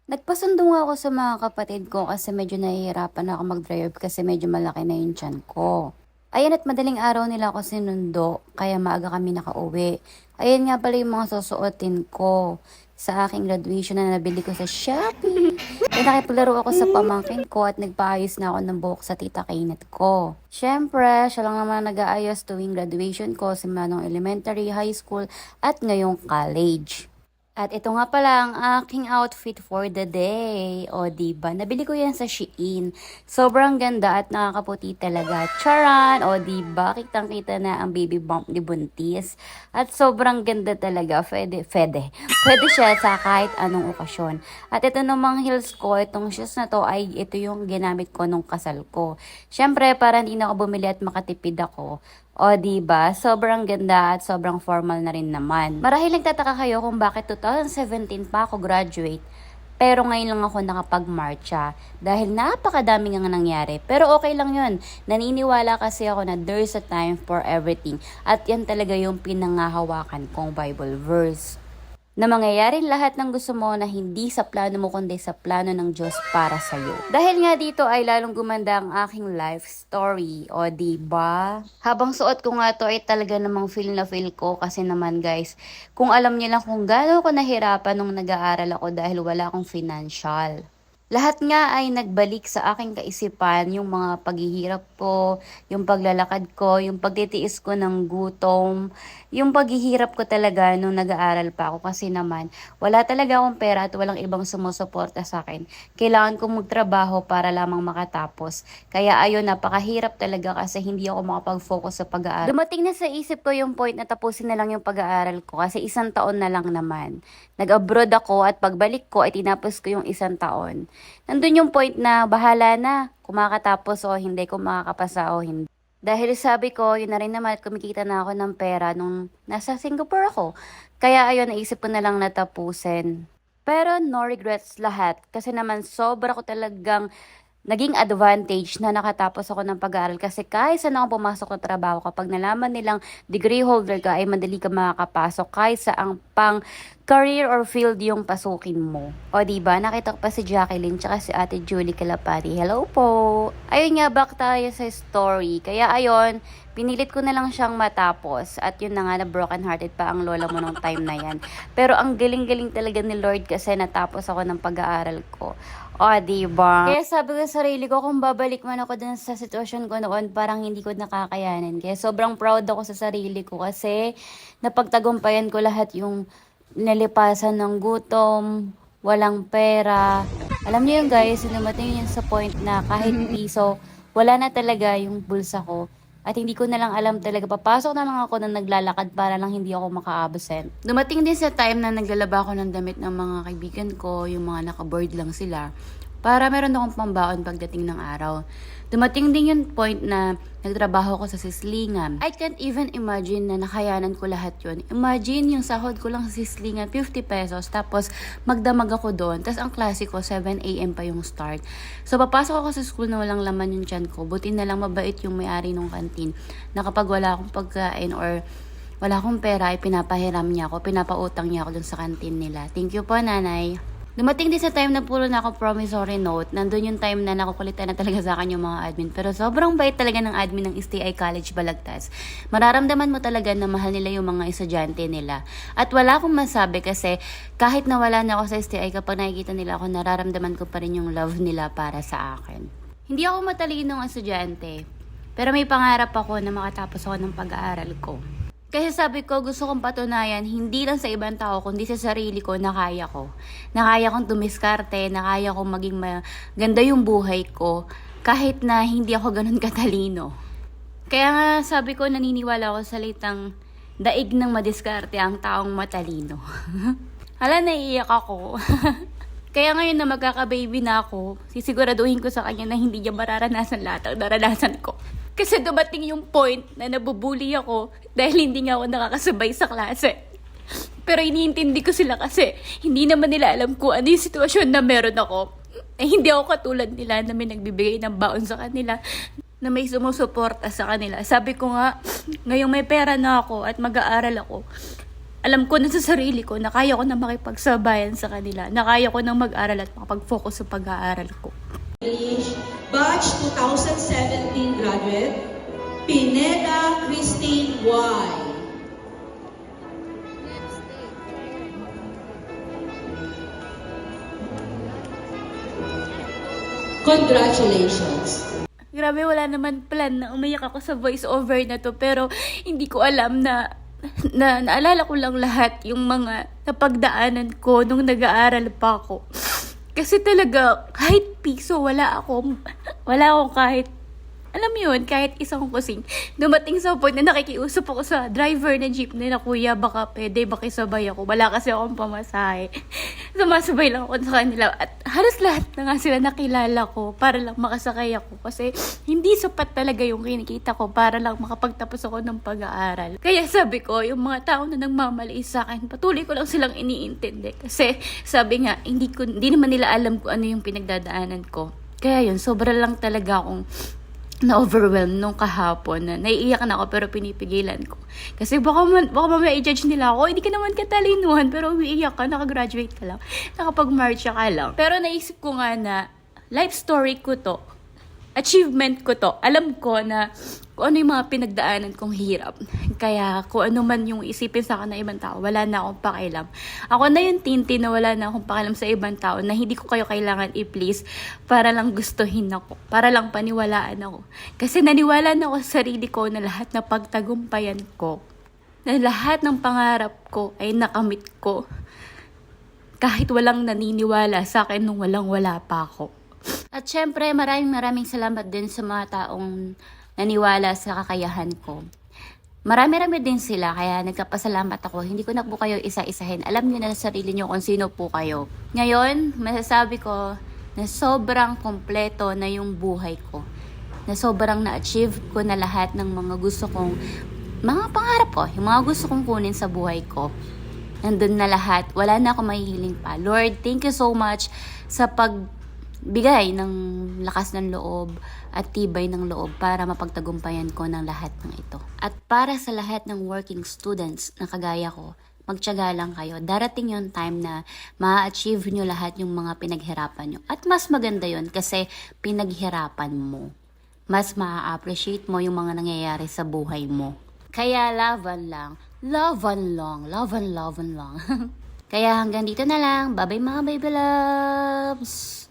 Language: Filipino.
Nagpasundo nga ako sa mga kapatid ko kasi medyo nahihirapan ako mag-drive kasi medyo malaki na yung tiyan ko. Ayan at madaling araw nila ako sinundo, kaya maaga kami nakauwi. Ayan nga pala yung mga susuotin ko sa aking graduation na nabili ko sa Shopee. Kaya nakipaglaro ako sa pamangkin ko at nagpaayos na ako ng buhok sa tita Kaynet ko. Siyempre, siya lang naman nag-aayos tuwing graduation ko sa manong elementary, high school at ngayong college. At ito nga pala ang aking outfit for the day. O, diba? Nabili ko yan sa Shein. Sobrang ganda at nakakaputi talaga. Charan! O, diba? Kitang-kita na ang baby bump ni Buntis. At sobrang ganda talaga. Pwede siya sa kahit anong okasyon. At ito namang heels ko, itong shoes na to ay ito yung ginamit ko nung kasal ko. Siyempre, para hindi na ako bumili at makatipid ako. O, diba? Sobrang ganda at sobrang formal na rin naman. Marahil nagtataka kayo kung bakit 2017 pa ako graduate. Pero ngayon lang ako nakapag-marcha dahil napakadami nga nangyari. Pero okay lang yun. Naniniwala kasi ako na there's a time for everything. At yan talaga yung pinangahawakan kong Bible verse na mangyayari lahat ng gusto mo na hindi sa plano mo kundi sa plano ng Diyos para sa'yo. Dahil nga dito ay lalong gumanda ang aking life story. O diba? Habang suot ko nga to ay talaga namang feel na feel ko kasi naman guys, kung alam niyo lang kung gaano ko nahirapan nung nag-aaral ako dahil wala akong financial. Lahat nga ay nagbalik sa aking kaisipan, yung mga paghihirap ko, yung paglalakad ko, yung pagtitiis ko ng gutom, yung paghihirap ko talaga nung nag-aaral pa ako kasi naman wala talaga akong pera at walang ibang sumusuporta sa akin. Kailangan kong magtrabaho para lamang makatapos. Kaya ayun, napakahirap talaga kasi hindi ako makapag-focus sa pag-aaral. Dumating na sa isip ko yung point na tapusin na lang yung pag-aaral ko kasi 1 taon na lang naman. Nag-abroad ako at pagbalik ko ay tinapos ko yung 1 taon. Nandun yung point na bahala na kung makakatapos o hindi, kung makakapasa o hindi. Dahil sabi ko, yun na rin naman at kumikita na ako ng pera nung nasa Singapore ako. Kaya ayun, naisip ko na lang natapusin. Pero no regrets lahat kasi naman sobra ko talagang naging advantage na nakatapos ako ng pag-aaral kasi kahit saan ako pumasok na trabaho, kapag nalaman nilang degree holder ka ay madali ka makakapasok kahit sa ang pang career or field yung pasukin mo. O diba, nakita ko pa si Jacqueline tsaka si Ate Julie Calapati. Hello po! Ayun nga, back tayo sa story. Kaya ayun, pinilit ko na lang siyang matapos at yun na nga, na broken hearted pa ang lola mo nung time na yan. Pero ang galing-galing talaga ni Lord kasi natapos ako ng pag-aaral ko. O, diba? Kaya sabi ko sa sarili ko, kung babalik man ako dun sa sitwasyon ko noon, parang hindi ko nakakayanin. Kaya sobrang proud ako sa sarili ko kasi napagtagumpayan ko lahat yung nalipasan ng gutom, walang pera. Alam niyo yung guys, dumating yun sa point na kahit piso, wala na talaga yung bulsa ko. At hindi ko na lang alam talaga, papasok na lang ako na naglalakad para lang hindi ako maka-absent. Dumating din sa time na naglalaba ako ng damit ng mga kaibigan ko, yung mga naka-board lang sila, para meron akong pambaon pagdating ng araw. Dumating din yung point na nagtrabaho ko sa sislingan. I can't even imagine na nakayanan ko lahat yun. Imagine yung sahod ko lang sa sislingan, 50 pesos, tapos magdamag ako doon. Tapos ang klase ko, 7 a.m. pa yung start. So papasok ako sa school na walang laman yung tiyan ko. Buti na lang mabait yung may-ari ng kantin na kapag wala akong pagkain or wala akong pera, ay pinapahiram niya ako, pinapautang niya ako dun sa kantin nila. Thank you po, nanay. Dumating din sa time na puro na ako promissory note. Nandun yung time na nakukulitan na talaga sa akin yung mga admin. Pero sobrang bait talaga ng admin ng STI College Balagtas. Mararamdaman mo talaga na mahal nila yung mga estudyante nila. At wala akong masabi kasi kahit nawala na ako sa STI, kapag nakikita nila ako, nararamdaman ko pa rin yung love nila para sa akin. Hindi ako matalinong estudyante. Pero may pangarap ako na makatapos ako ng pag-aaral ko. Kasi sabi ko, gusto kong patunayan, hindi lang sa ibang tao, kundi sa sarili ko na kaya ko. Na kaya kong tumiskarte, na kaya kong maging maganda yung buhay ko, kahit na hindi ako ganun katalino. Kaya nga sabi ko, naniniwala ako sa litang daig ng madiskarte ang taong matalino. Hala, naiiyak ako. Kaya ngayon na magkaka-baby na ako, sisiguraduhin ko sa kanya na hindi niya mararanasan lahat ang naranasan ko. Kasi dumating yung point na nabubuli ako dahil hindi nga ako nakakasabay sa klase. Pero iniintindi ko sila kasi hindi naman nila alam kung ano yung sitwasyon na meron ako. Eh hindi ako katulad nila na may nagbibigay ng baon sa kanila, na may sumusuporta sa kanila. Sabi ko nga, ngayong may pera na ako at mag-aaral ako, Alam ko na sa sarili ko na kaya ko na makipagsabayan sa kanila, na kaya ko na mag-aral at makapag-focus sa pag-aaral ko. Batch 2017 graduate, Pineda Christine Y. Congratulations. Grabe, wala naman plan na umiyak ako sa voice over na to, pero hindi ko alam na naalala ko lang lahat yung mga napagdaanan ko nung nag-aaral pa ako. Kasi talaga, kahit piso, wala akong kahit, alam mo yun, kahit isang kusing. Dumating sa point na nakikiusap ako sa driver ng jeepney na, kuya, baka pwede, bakisabay ako. Wala kasi akong pamasahe. Sumasabay lang ako sa kanila. At halos lahat na nga sila nakilala ko para lang makasakay ako. Kasi hindi sapat talaga yung kinikita ko para lang makapagtapos ako ng pag-aaral. Kaya sabi ko, yung mga tao na nagmamaliis sa akin, patuloy ko lang silang iniintindi. Kasi sabi nga, hindi naman nila alam kung ano yung pinagdadaanan ko. Kaya yun, sobra lang talaga akong na-overwhelm nung kahapon na naiiyak na ako pero pinipigilan ko. Kasi baka mamaya i-judge nila ako, hindi ka naman katalinuhan pero umiiyak ka, nakagraduate ka lang, nakapag-marcha ka lang. Pero naisip ko nga na life story ko to, achievement ko to, alam ko na kung ano yung mga pinagdaanan kong hirap. Kaya kung ano man yung isipin sa akin ng ibang tao, wala na akong pakialam. Ako na yung tinti na wala na akong pakialam sa ibang tao, na hindi ko kayo kailangan i-please para lang gustuhin ako, para lang paniwalaan ako. Kasi naniwala na ako sa sarili ko na lahat na pagtagumpayan ko, na lahat ng pangarap ko ay nakamit ko. Kahit walang naniniwala sa akin nung wala pa ako. At syempre, maraming salamat din sa mga taong naniwala sa kakayahan ko. Marami din sila, kaya nagkapasalamat ako. Hindi ko na po kayo isa-isahin. Alam niyo na sa sarili niyo kung sino po kayo. Ngayon, masasabi ko na sobrang kompleto na yung buhay ko. Na sobrang na-achieve ko na lahat ng mga gusto kong, mga pangarap ko, yung mga gusto kong kunin sa buhay ko. Nandun na lahat. Wala na ako mahihiling pa. Lord, thank you so much sa pagbigay ng lakas ng loob at tibay ng loob para mapagtagumpayan ko ng lahat ng ito. At para sa lahat ng working students na kagaya ko, magtiyaga lang kayo. Darating yung time na ma-achieve nyo lahat yung mga pinaghirapan nyo. At mas maganda yon kasi pinaghirapan mo. Mas ma-appreciate mo yung mga nangyayari sa buhay mo. Kaya laban lang. Laban lang. Kaya hanggang dito na lang. Bye-bye mga baby loves!